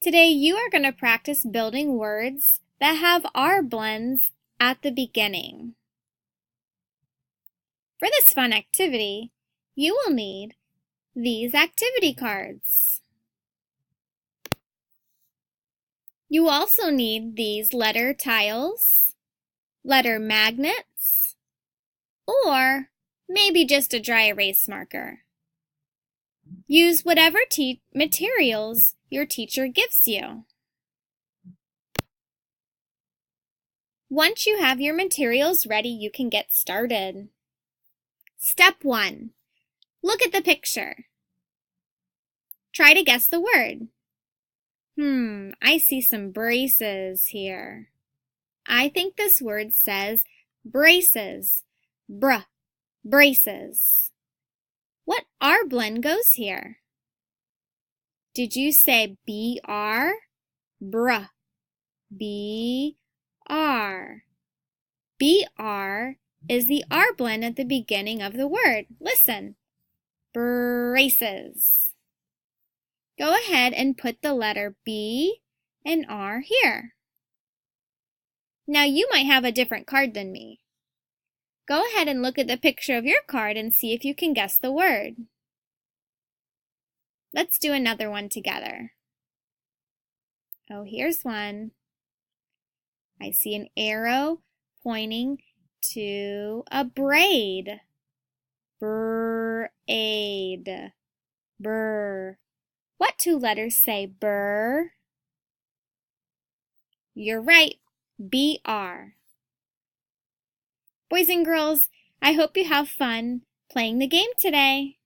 Today you are going to practice building words that have R blends at the beginning. For this fun activity, you will need these activity cards. You also need these letter tiles, letter magnets, or maybe just a dry erase marker. Use whatever materials your teacher gives you. Once you have your materials ready, you can get started. Step 1. Look at the picture. Try to guess the word. I see some braces here. I think this word says braces. Braces. What R blend goes here? Did you say BR? Bruh. BR. BR is the R blend at the beginning of the word. Listen. Braces. Go ahead and put the letter B and R here. Now you might have a different card than me. Go ahead and look at the picture of your card and see if you can guess the word. Let's do another one together. Oh, here's one. I see an arrow pointing to a braid. Braid. Burr. What two letters say burr? You're right, BR. Boys and girls, I hope you have fun playing the game today.